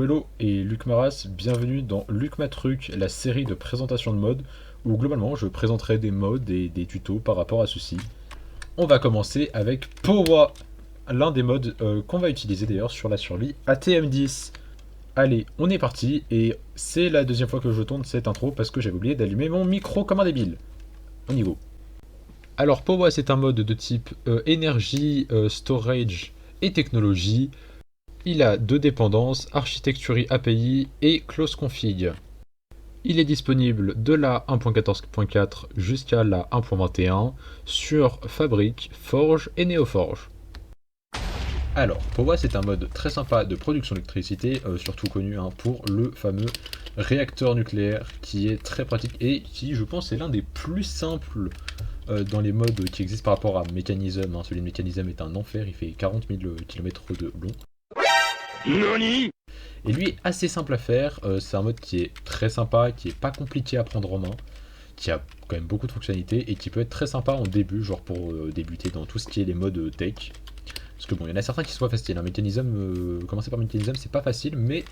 Hello et Luc Maras, bienvenue dans Luc Matruc, la série de présentation de modes, où globalement je présenterai des modes et des tutos par rapport à ceci. On va commencer avec Powa, l'un des modes qu'on va utiliser d'ailleurs sur la survie ATM10. Allez, on est parti, et c'est la deuxième fois que je tourne cette intro parce que j'avais oublié d'allumer mon micro comme un débile. On y go. Alors Powa c'est un mode de type énergie, storage et technologie. Il a deux dépendances, Architecture API et Close Config. Il est disponible de la 1.14.4 jusqu'à la 1.21 sur Fabric, Forge et Neoforge. Alors, Powa c'est un mode très sympa de production d'électricité, surtout connu pour le fameux réacteur nucléaire qui est très pratique et qui, je pense, est l'un des plus simples dans les modes qui existent par rapport à Mechanism. Celui de Mechanism est un enfer, il fait 40 000 km de long. NANI ? Et lui est assez simple à faire, c'est un mode qui est très sympa, qui est pas compliqué à prendre en main, qui a quand même beaucoup de fonctionnalités et qui peut être très sympa en début, genre pour débuter dans tout ce qui est les modes tech. Parce que bon, il y en a certains qui sont pas faciles, Mechanism, commencer par Mechanism c'est pas facile, mais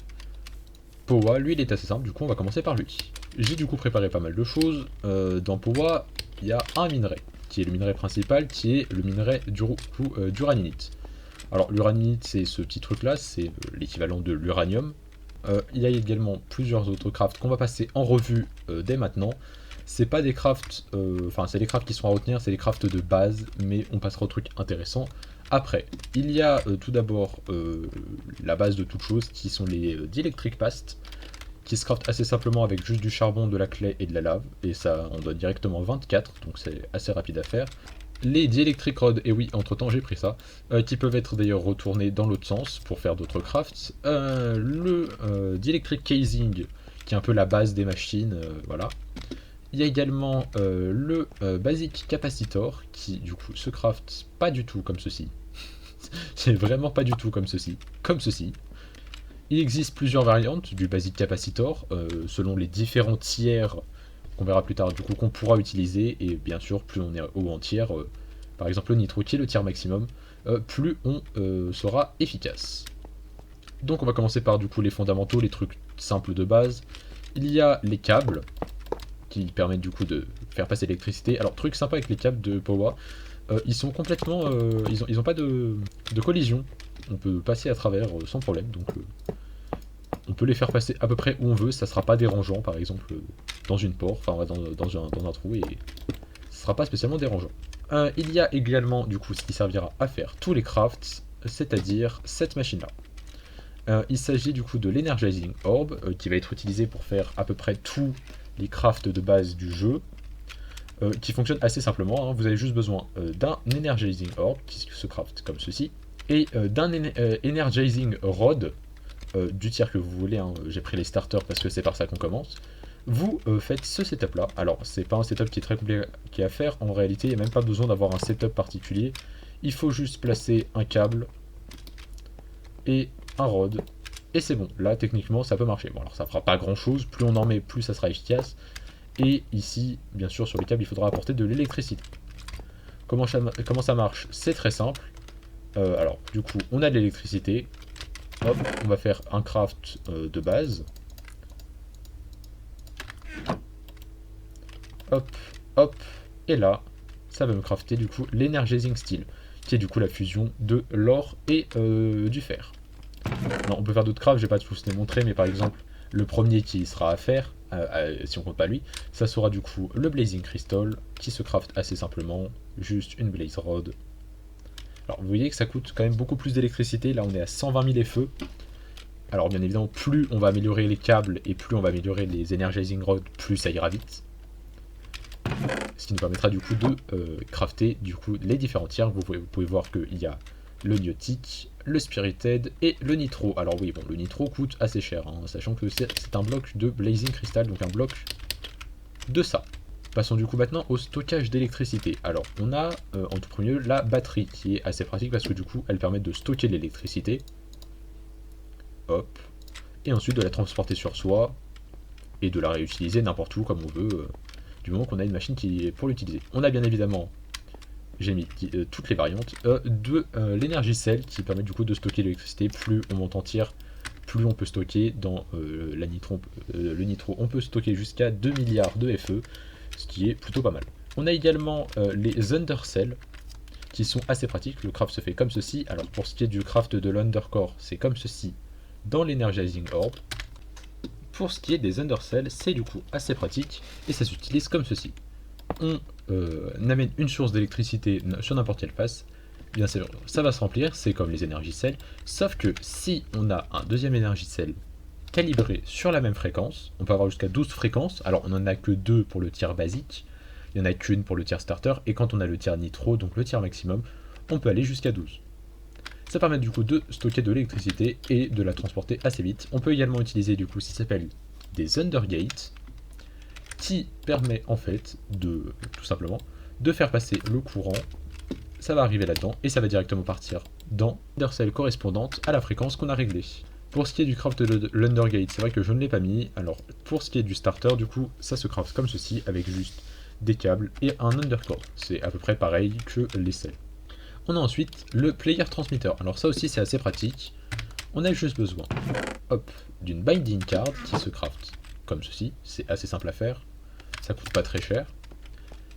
Powa, lui il est assez simple, du coup on va commencer par lui. J'ai du coup préparé pas mal de choses, dans Powa il y a un minerai, qui est le minerai principal, qui est le minerai d'uraninite. Alors l'uraninite c'est ce petit truc là, c'est l'équivalent de l'uranium. Il y a également plusieurs autres crafts qu'on va passer en revue dès maintenant. C'est pas des crafts, c'est des crafts qui sont à retenir, c'est des crafts de base, mais on passera au truc intéressant après. Il y a tout d'abord la base de toute chose qui sont les dielectric past, qui se craftent assez simplement avec juste du charbon, de la claie et de la lave, et ça on donne directement 24, donc c'est assez rapide à faire. Les dielectric rods, et oui, entre temps j'ai pris ça, qui peuvent être d'ailleurs retournés dans l'autre sens pour faire d'autres crafts. Le dielectric casing, qui est un peu la base des machines, voilà. Il y a également le basic capacitor, qui du coup se craft pas du tout comme ceci. C'est vraiment pas du tout comme ceci. Comme ceci. Il existe plusieurs variantes du basic capacitor, selon les différents tiers qu'on verra plus tard, du coup qu'on pourra utiliser, et bien sûr plus on est haut en tiers, par exemple le nitro qui est le tiers maximum, plus on sera efficace. Donc on va commencer par du coup les fondamentaux, les trucs simples de base. Il y a les câbles qui permettent du coup de faire passer l'électricité. Alors truc sympa avec les câbles de Powa, ils sont complètement, ils ont pas de collision, on peut passer à travers sans problème, donc on peut les faire passer à peu près où on veut, ça sera pas dérangeant, par exemple dans une porte, enfin dans un trou, et ce sera pas spécialement dérangeant. Il y a également du coup ce qui servira à faire tous les crafts, c'est-à-dire cette machine-là. Il s'agit du coup de l'Energizing Orb, qui va être utilisé pour faire à peu près tous les crafts de base du jeu, qui fonctionne assez simplement. Vous avez juste besoin d'un Energizing Orb, qui se craft comme ceci, et d'un Energizing Rod, du tiers que vous voulez, j'ai pris les starters parce que c'est par ça qu'on commence. Vous faites ce setup là, alors c'est pas un setup qui est très compliqué à faire, en réalité il n'y a même pas besoin d'avoir un setup particulier, il faut juste placer un câble et un rod, et c'est bon, là techniquement ça peut marcher. Bon alors ça fera pas grand chose, plus on en met plus ça sera efficace, et ici bien sûr sur les câbles il faudra apporter de l'électricité. Comment ça marche? C'est très simple, alors du coup on a de l'électricité. Hop, on va faire un craft de base. Hop, hop, et là, ça va me crafter du coup l'Energizing Steel, qui est du coup la fusion de l'or et du fer. Non, on peut faire d'autres crafts, je vais pas tous les montrer, mais par exemple, le premier qui sera à faire, si on compte pas lui, ça sera du coup le Blazing Crystal, qui se craft assez simplement, juste une Blaze Rod. Alors vous voyez que ça coûte quand même beaucoup plus d'électricité, là on est à 120 000 feux. Alors bien évidemment, plus on va améliorer les câbles et plus on va améliorer les Energizing Rods, plus ça ira vite. Ce qui nous permettra du coup de crafter du coup les différents tiers. Vous pouvez voir qu'il y a le Niotic, le Spirited et le Nitro. Alors oui, bon, le Nitro coûte assez cher, sachant que c'est un bloc de Blazing Crystal, donc un bloc de ça. Passons du coup maintenant au stockage d'électricité. Alors on a en tout premier lieu la batterie qui est assez pratique parce que du coup elle permet de stocker l'électricité. Hop. Et ensuite de la transporter sur soi et de la réutiliser n'importe où comme on veut, du moment qu'on a une machine qui est pour l'utiliser. On a bien évidemment, j'ai mis toutes les variantes, de l'énergie cell qui permet du coup de stocker l'électricité. Plus on monte en tiers, plus on peut stocker dans le nitro, on peut stocker jusqu'à 2 milliards de FE, ce qui est plutôt pas mal. On a également les undercells, qui sont assez pratiques. Le craft se fait comme ceci. Alors pour ce qui est du craft de l'undercore, c'est comme ceci dans l'energizing orb. Pour ce qui est des undercells, c'est du coup assez pratique et ça s'utilise comme ceci. On amène une source d'électricité sur n'importe quelle face, bien sûr ça va se remplir, c'est comme les energicells, sauf que si on a un deuxième energicell calibré sur la même fréquence, on peut avoir jusqu'à 12 fréquences, alors on n'en a que 2 pour le tiers basique, il n'y en a qu'une pour le tiers starter, et quand on a le tiers nitro, donc le tiers maximum, on peut aller jusqu'à 12. Ça permet du coup de stocker de l'électricité et de la transporter assez vite. On peut également utiliser du coup ce qui s'appelle des undergates, qui permet en fait de, tout simplement, de faire passer le courant, ça va arriver là-dedans, et ça va directement partir dans l'undercell correspondante à la fréquence qu'on a réglée. Pour ce qui est du craft de l'undergate, c'est vrai que je ne l'ai pas mis, alors pour ce qui est du starter, du coup, ça se craft comme ceci, avec juste des câbles et un undercore. C'est à peu près pareil que les cells. On a ensuite le player transmitter. Alors ça aussi c'est assez pratique. On a juste besoin d'une binding card qui se craft comme ceci. C'est assez simple à faire. Ça coûte pas très cher.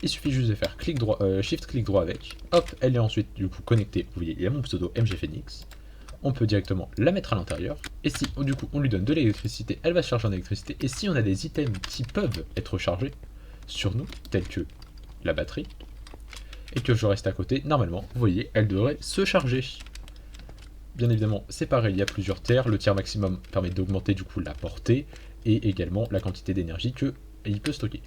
Il suffit juste de faire clic droit, shift clic droit avec. Hop, elle est ensuite du coup connectée. Vous voyez, il y a mon pseudo MG Phoenix. On peut directement la mettre à l'intérieur. Et si du coup on lui donne de l'électricité, elle va se charger en électricité. Et si on a des items qui peuvent être chargés sur nous, tels que la batterie, et que je reste à côté, normalement, vous voyez, elle devrait se charger. Bien évidemment, c'est pareil, il y a plusieurs tiers. Le tiers maximum permet d'augmenter du coup la portée et également la quantité d'énergie qu'il peut stocker.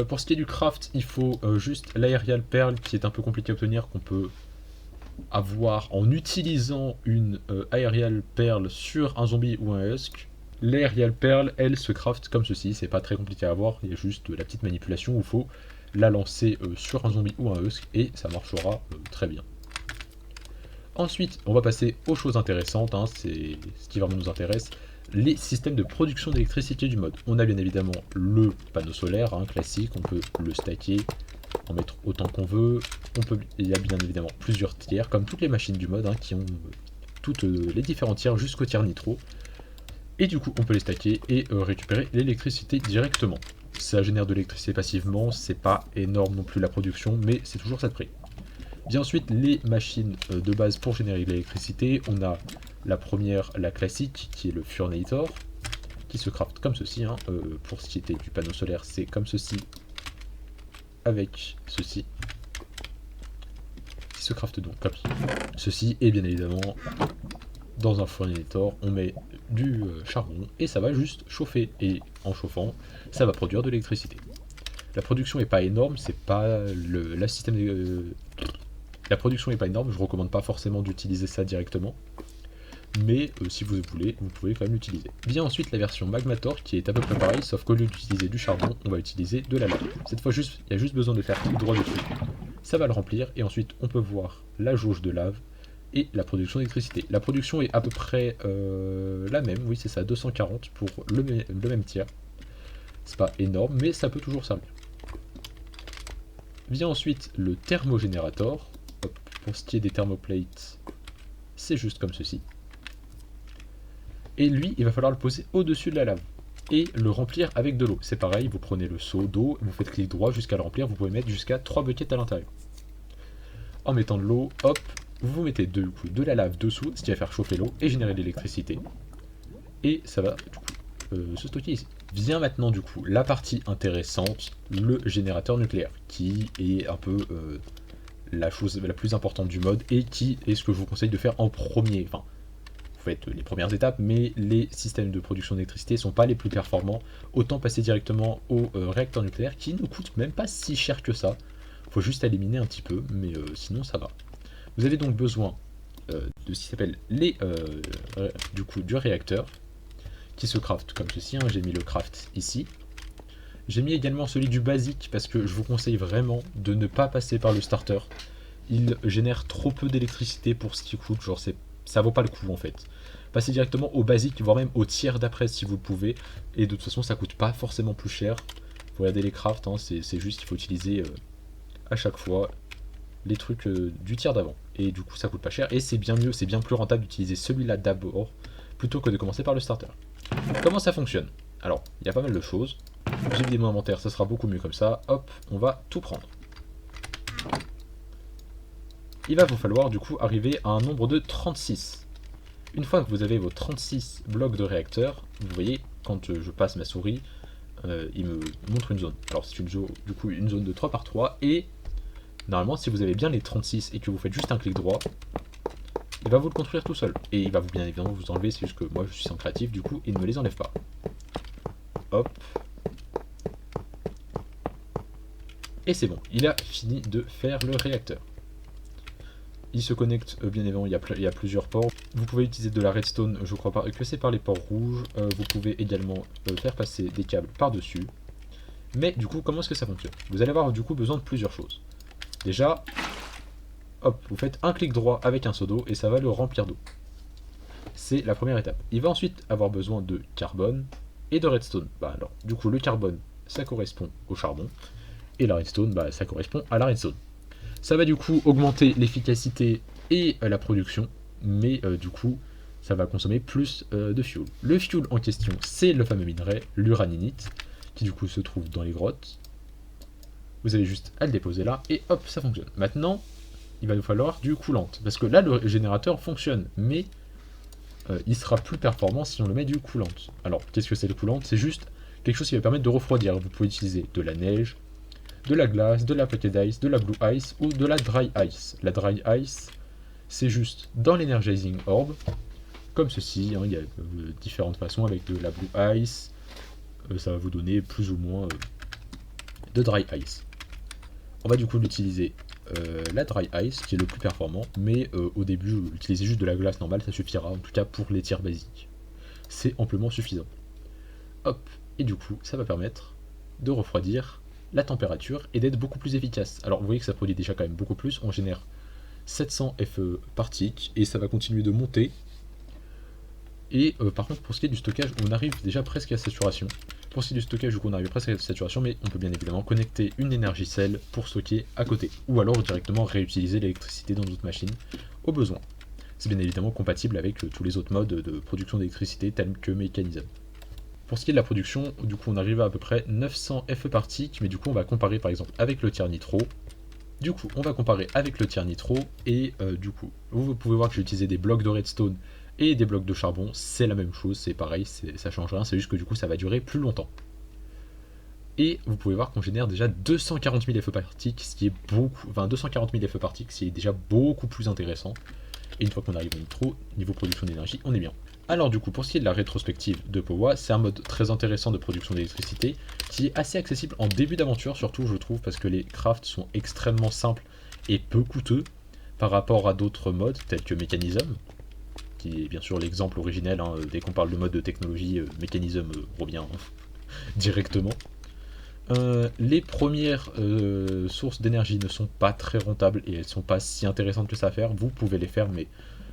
Pour ce qui est du craft, il faut juste l'aerial pearl qui est un peu compliqué à obtenir, qu'on peut avoir en utilisant une aerial pearl sur un zombie ou un husk. L'aerial pearl, elle se craft comme ceci, c'est pas très compliqué à avoir, il y a juste la petite manipulation où il faut la lancer sur un zombie ou un husk et ça marchera très bien. Ensuite, on va passer aux choses intéressantes, hein, c'est ce qui vraiment nous intéresse, les systèmes de production d'électricité du mode. On a bien évidemment le panneau solaire classique, on peut le stacker, en mettre autant qu'on veut. Il y a bien évidemment plusieurs tiers, comme toutes les machines du mode, qui ont toutes les différents tiers jusqu'au tiers nitro. Et du coup, on peut les stacker et récupérer l'électricité directement. Ça génère de l'électricité passivement, c'est pas énorme non plus la production, mais c'est toujours ça de prix. Bien ensuite, les machines de base pour générer de l'électricité, on a la première, la classique, qui est le Furnator, qui se craft comme ceci. Pour ce qui était du panneau solaire, c'est comme ceci, avec ceci, qui se craft donc comme ceci, et bien évidemment, dans un Furnator, on met du charbon et ça va juste chauffer, et en chauffant, ça va produire de l'électricité. La production est pas énorme, c'est pas la production est pas énorme, je recommande pas forcément d'utiliser ça directement, mais si vous voulez, vous pouvez quand même l'utiliser. Vient ensuite la version Magmator qui est à peu près pareil, sauf qu'au lieu d'utiliser du charbon, on va utiliser de la lave. Cette fois, il y a juste besoin de faire clic droit dessus, ça va le remplir, et ensuite on peut voir la jauge de lave et la production d'électricité. La production est à peu près la même, oui c'est ça, 240 pour le même tiers. C'est pas énorme, mais ça peut toujours servir. Vient ensuite le thermogénérateur. Pour ce qui est des thermoplates, c'est juste comme ceci. Et lui, il va falloir le poser au-dessus de la lave et le remplir avec de l'eau. C'est pareil, vous prenez le seau d'eau, vous faites clic droit jusqu'à le remplir, vous pouvez mettre jusqu'à 3 buckets à l'intérieur. En mettant de l'eau, hop, vous mettez de la lave dessous, ce qui va faire chauffer l'eau et générer de l'électricité. Et ça va du coup se stocker ici. Vient maintenant du coup la partie intéressante, le générateur nucléaire, qui est un peu la chose la plus importante du mode et qui est ce que je vous conseille de faire en premier. Enfin, vous faites les premières étapes, mais les systèmes de production d'électricité ne sont pas les plus performants. Autant passer directement au réacteur nucléaire qui ne coûte même pas si cher que ça. Faut juste éliminer un petit peu, mais sinon ça va. Vous avez donc besoin de ce qui s'appelle du réacteur, qui se craft comme ceci. J'ai mis le craft ici. J'ai mis également celui du basique parce que je vous conseille vraiment de ne pas passer par le starter. Il génère trop peu d'électricité pour ce qu'il coûte, genre ça vaut pas le coup en fait. Passez directement au basique, voire même au tiers d'après si vous le pouvez. Et de toute façon ça coûte pas forcément plus cher. Vous regardez les crafts, c'est juste qu'il faut utiliser à chaque fois les trucs du tiers d'avant. Et du coup ça coûte pas cher et c'est bien mieux, c'est bien plus rentable d'utiliser celui-là d'abord plutôt que de commencer par le starter. Comment ça fonctionne? Alors, il y a pas mal de choses. J'ai vidé mon inventaire, ça sera beaucoup mieux comme ça. Hop, on va tout prendre. Il va vous falloir du coup arriver à un nombre de 36. Une fois que vous avez vos 36 blocs de réacteurs, vous voyez, quand je passe ma souris, il me montre une zone. Alors c'est une zone de 3 par 3, et normalement si vous avez bien les 36 et que vous faites juste un clic droit, il va vous le construire tout seul. Et il va bien évidemment vous enlever, c'est juste que moi je suis sans créatif, du coup il ne me les enlève pas. Hop. Et c'est bon, il a fini de faire le réacteur. Il se connecte, bien évidemment, il y a plusieurs ports. Vous pouvez utiliser de la redstone, je crois pas que c'est par les ports rouges. Vous pouvez également faire passer des câbles par-dessus. Mais du coup, comment est-ce que ça fonctionne? Vous allez avoir du coup besoin de plusieurs choses. Déjà, hop, vous faites un clic droit avec un seau d'eau et ça va le remplir d'eau. C'est la première étape. Il va ensuite avoir besoin de carbone et de redstone. Bah alors, du coup, le carbone, ça correspond au charbon. Et la redstone, bah, ça correspond à la redstone. Ça va du coup augmenter l'efficacité et la production, mais du coup, ça va consommer plus de fuel. Le fuel en question, c'est le fameux minerai, l'uraninite, qui du coup se trouve dans les grottes. Vous avez juste à le déposer là, et hop, ça fonctionne. Maintenant, il va nous falloir du coolant, parce que là, le générateur fonctionne, mais il sera plus performant si on le met du coolant. Alors, qu'est-ce que c'est le coolant? C'est juste quelque chose qui va permettre de refroidir. Vous pouvez utiliser de la neige, de la glace, de la packet ice, de la blue ice ou de la dry ice. La dry ice, c'est juste dans l'energizing orb, comme ceci, hein, il y a différentes façons avec de la blue ice, ça va vous donner plus ou moins de dry ice. On va du coup l'utiliser la dry ice qui est le plus performant, mais au début utilisez juste de la glace normale, ça suffira en tout cas pour les tirs basiques. C'est amplement suffisant. Hop, et du coup ça va permettre de refroidir la température et d'être beaucoup plus efficace. Alors vous voyez que ça produit déjà quand même beaucoup plus, on génère 700 FE par tick et ça va continuer de monter. Et par contre pour ce qui est du stockage, on arrive déjà presque à saturation. Pour ce qui est du stockage, du coup on arrive presque à saturation, mais on peut bien évidemment connecter une énergie cell pour stocker à côté. Ou alors directement réutiliser l'électricité dans d'autres machines au besoin. C'est bien évidemment compatible avec tous les autres modes de production d'électricité tels que Mechanism. Pour ce qui est de la production, du coup on arrive à peu près 900 FE par tick, mais du coup on va comparer par exemple avec le tiers nitro. Du coup on va comparer avec le tiers nitro, et du coup vous pouvez voir que j'ai utilisé des blocs de redstone et des blocs de charbon, c'est la même chose, c'est pareil, ça change rien, c'est juste que du coup ça va durer plus longtemps. Et vous pouvez voir qu'on génère déjà 240 000 FE par tick, ce qui est beaucoup, enfin 240 000 FE par tick, ce qui est déjà beaucoup plus intéressant. Et une fois qu'on arrive au nitro, niveau production d'énergie, on est bien. Alors du coup, pour ce qui est de la rétrospective de Powa, c'est un mode très intéressant de production d'électricité, qui est assez accessible en début d'aventure, surtout je trouve, parce que les crafts sont extrêmement simples et peu coûteux par rapport à d'autres modes, tels que Mechanism, qui est bien sûr l'exemple originel, hein, dès qu'on parle de mode de technologie, Mechanism revient directement. Les premières sources d'énergie ne sont pas très rentables et elles sont pas si intéressantes que ça à faire, vous pouvez les faire, mais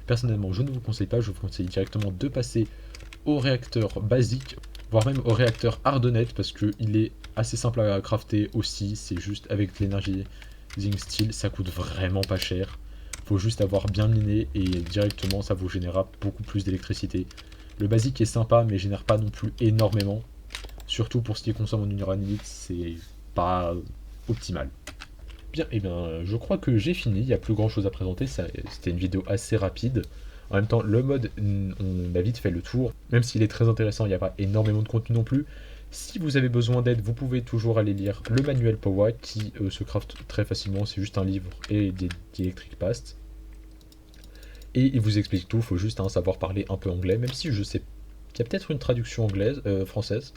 personnellement je ne vous conseille pas, je vous conseille directement de passer au réacteur basique, voire même au réacteur Hardened, parce qu'il est assez simple à crafter aussi, c'est juste avec l'énergie Zing Steel, ça coûte vraiment pas cher, faut juste avoir bien miné et directement ça vous générera beaucoup plus d'électricité. Le basique est sympa mais génère pas non plus énormément, surtout pour ce qui consomme en uraninite, c'est pas optimal. Bien, et bien, je crois que j'ai fini, il n'y a plus grand chose à présenter, c'était une vidéo assez rapide. En même temps, le mode, on a vite fait le tour, même s'il est très intéressant, il n'y a pas énormément de contenu non plus. Si vous avez besoin d'aide, vous pouvez toujours aller lire le manuel Powa qui se craft très facilement, c'est juste un livre et des Electric Past. Et il vous explique tout, il faut juste savoir parler un peu anglais, même si je sais qu'il y a peut-être une traduction française.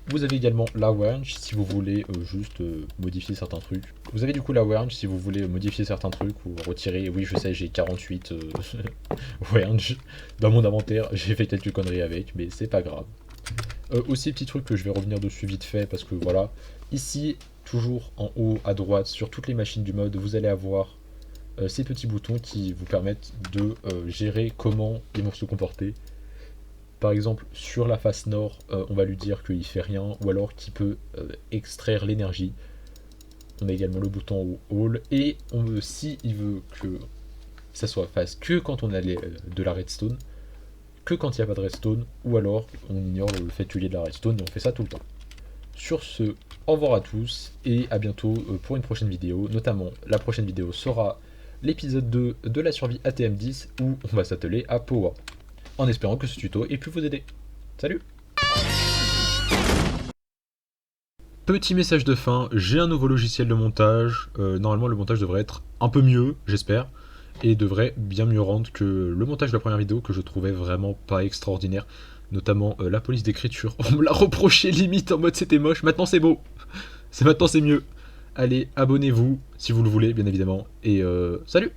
Vous avez également la Wrench si vous voulez juste modifier certains trucs. Vous avez du coup la Wrench si vous voulez modifier certains trucs ou retirer. Oui, je sais, j'ai 48 Wrench dans mon inventaire. J'ai fait quelques conneries avec, mais c'est pas grave. Aussi, petit truc que je vais revenir dessus vite fait parce que voilà. Ici, toujours en haut à droite, sur toutes les machines du mode, vous allez avoir ces petits boutons qui vous permettent de gérer comment ils vont se comporter. Par exemple, sur la face nord, on va lui dire qu'il fait rien, ou alors qu'il peut extraire l'énergie. On a également le bouton All, et si il veut que ça soit face que quand on a de la redstone, que quand il n'y a pas de redstone, ou alors on ignore le fait qu'il y ait de la redstone et on fait ça tout le temps. Sur ce, au revoir à tous et à bientôt pour une prochaine vidéo. Notamment, la prochaine vidéo sera l'épisode 2 de la survie ATM10 où on va s'atteler à Powa. En espérant que ce tuto ait pu vous aider. Salut! Petit message de fin, j'ai un nouveau logiciel de montage. Normalement, le montage devrait être un peu mieux, j'espère, et devrait bien mieux rendre que le montage de la première vidéo que je trouvais vraiment pas extraordinaire. Notamment la police d'écriture. On me l'a reproché limite en mode c'était moche. Maintenant c'est beau. Maintenant c'est mieux. Allez, abonnez-vous si vous le voulez, bien évidemment. Et salut!